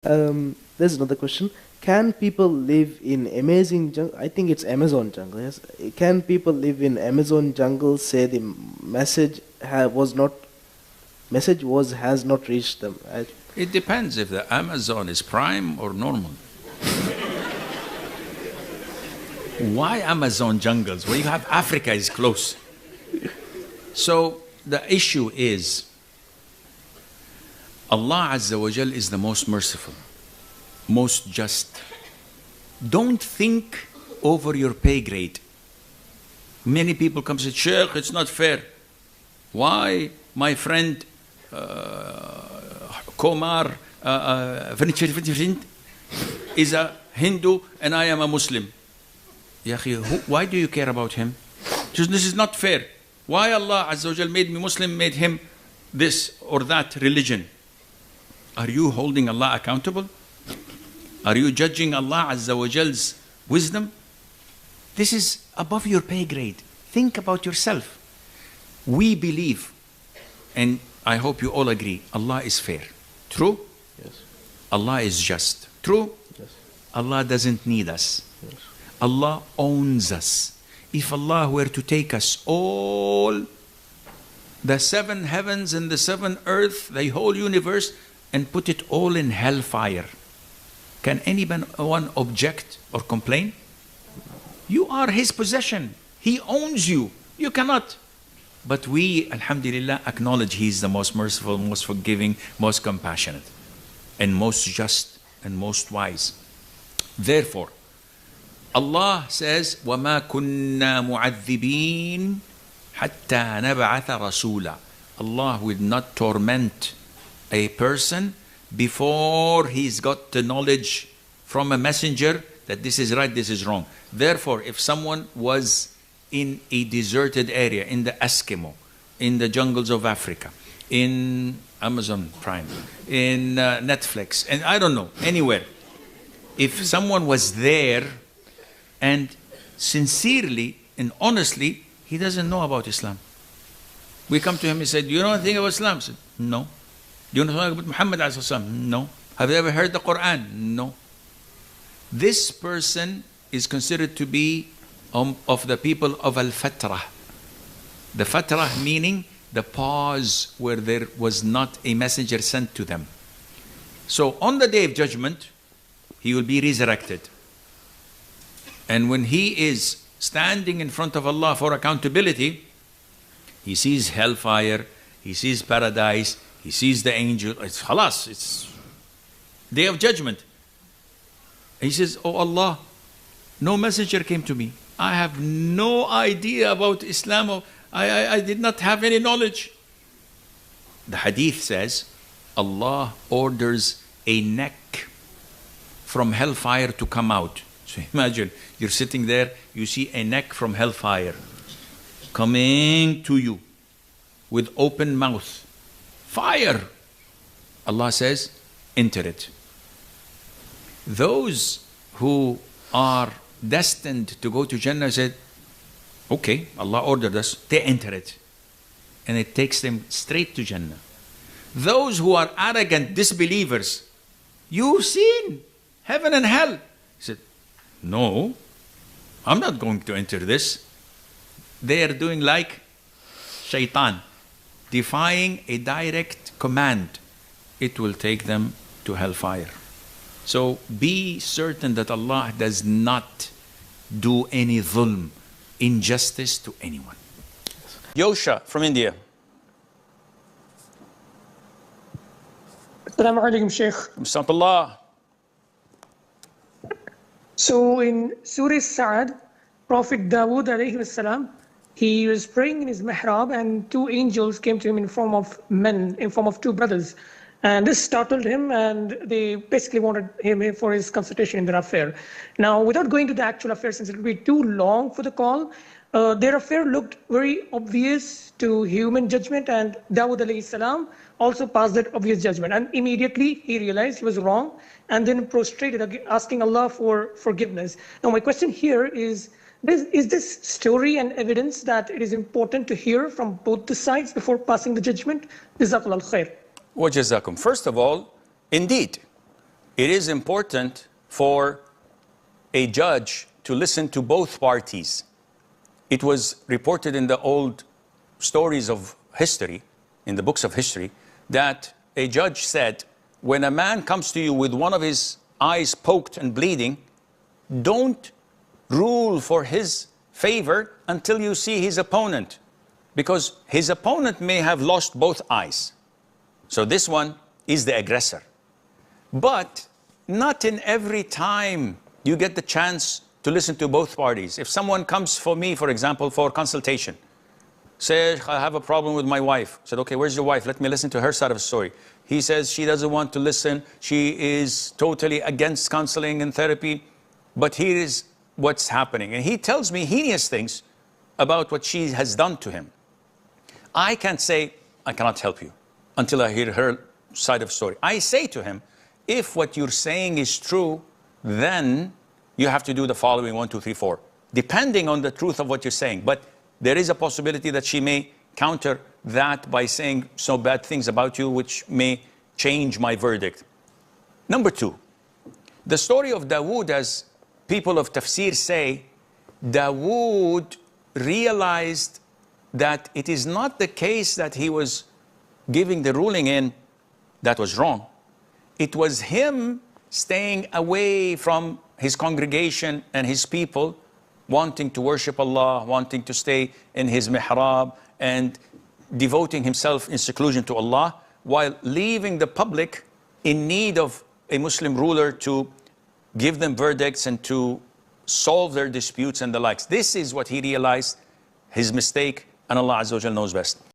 There's another question. Can people live in amazing jungle? I think it's Amazon jungle. Yes. Can people live in Amazon jungle? Say the message was has not reached them. It depends if the Amazon is prime or normal. Why Amazon jungles? Well, you have Africa is close. So the issue is Allah Azza wa Jal is the most merciful, most just. Don't think over your pay grade. Many people come and say, Sheikh, it's not fair. Why my friend Komar is a Hindu and I am a Muslim? Why do you care about him? This is not fair. Why Allah Azza wa Jal made me Muslim, made him this or that religion? Are you holding Allah accountable? Are you judging Allah Azza wa Jal's wisdom? This is above your pay grade. Think about yourself. We believe, and I hope you all agree, Allah is fair. True? Yes. Allah is just. True? Yes. Allah doesn't need us. Yes. Allah owns us. If Allah were to take us all, the 7 heavens and the 7 earth, the whole universe, and put it all in hellfire, can anyone object or complain? You are His possession. He owns you. You cannot. But we, alhamdulillah, acknowledge He is the most merciful, most forgiving, most compassionate, and most just, and most wise. Therefore, Allah says, وَمَا كُنَّا مُعَذِّبِينَ حَتَّى نَبْعَثَ رَسُولًا. Allah will not torment a person before he's got the knowledge from a messenger that this is right, this is wrong. Therefore, if someone was in a deserted area, in the Eskimo, in the jungles of Africa, in Amazon Prime, in Netflix, and I don't know, anywhere, if someone was there and sincerely and honestly, he doesn't know about Islam. We come to him and said, do you know anything about Islam? He said, no. Do you know anything about Muhammad? No. Have you ever heard the Quran? No. This person is considered to be of the people of al-fatrah. The fatrah meaning the pause where there was not a messenger sent to them. So on the day of judgment, he will be resurrected. And when he is standing in front of Allah for accountability, he sees hellfire, he sees paradise, he sees the angel. It's khalas, it's day of judgment. He says, oh Allah, no messenger came to me. I have no idea about Islam. I did not have any knowledge. The hadith says, Allah orders a neck from hellfire to come out. So imagine, you're sitting there, you see a neck from hellfire coming to you with open mouth. Fire! Allah says, enter it. Those who are destined to go to Jannah said, okay, Allah ordered us, they enter it. And it takes them straight to Jannah. Those who are arrogant disbelievers, you've seen heaven and hell. He said, no, I'm not going to enter this. They are doing like shaitan, defying a direct command. It will take them to hellfire. So be certain that Allah does not do any dhulm, injustice to anyone. Yosha from India. Assalamu alaikum, Sheikh. Mustaqballah. So in Surah Sa'ad, Prophet Dawood alayhi salam, he was praying in his mihrab and 2 angels came to him in form of men, in form of 2 brothers. And this startled him and they basically wanted him for his consultation in their affair. Now, without going to the actual affair, since it would be too long for the call, their affair looked very obvious to human judgment, and Dawood alayhi salam also passed that obvious judgment. And immediately he realized he was wrong and then prostrated, asking Allah for forgiveness. Now, my question here is this story and evidence that it is important to hear from both the sides before passing the judgment? Jazakallah khair. Wa jazakum. First of all, indeed, it is important for a judge to listen to both parties. It was reported in the old stories of history, in the books of history, that a judge said, when a man comes to you with one of his eyes poked and bleeding, don't rule for his favor until you see his opponent, because his opponent may have lost both eyes. So this one is the aggressor. But not in every time you get the chance to listen to both parties. If someone comes for me, for example, for consultation, says, I have a problem with my wife. I said, okay, where's your wife? Let me listen to her side of the story. He says she doesn't want to listen. She is totally against counseling and therapy. But here is what's happening. And he tells me heinous things about what she has done to him. I can't say, I cannot help you until I hear her side of the story. I say to him, if what you're saying is true, then you have to do the following 1, 2, 3, 4, depending on the truth of what you're saying. But there is a possibility that she may counter that by saying so bad things about you, which may change my verdict. Number 2, the story of Dawood, as people of tafsir say, Dawood realized that it is not the case that he was giving the ruling in that was wrong. It was him staying away from his congregation and his people, wanting to worship Allah, wanting to stay in his mihrab and devoting himself in seclusion to Allah, while leaving the public in need of a Muslim ruler to give them verdicts and to solve their disputes and the likes. This is what he realized, his mistake, and Allah Azza wa Jal knows best.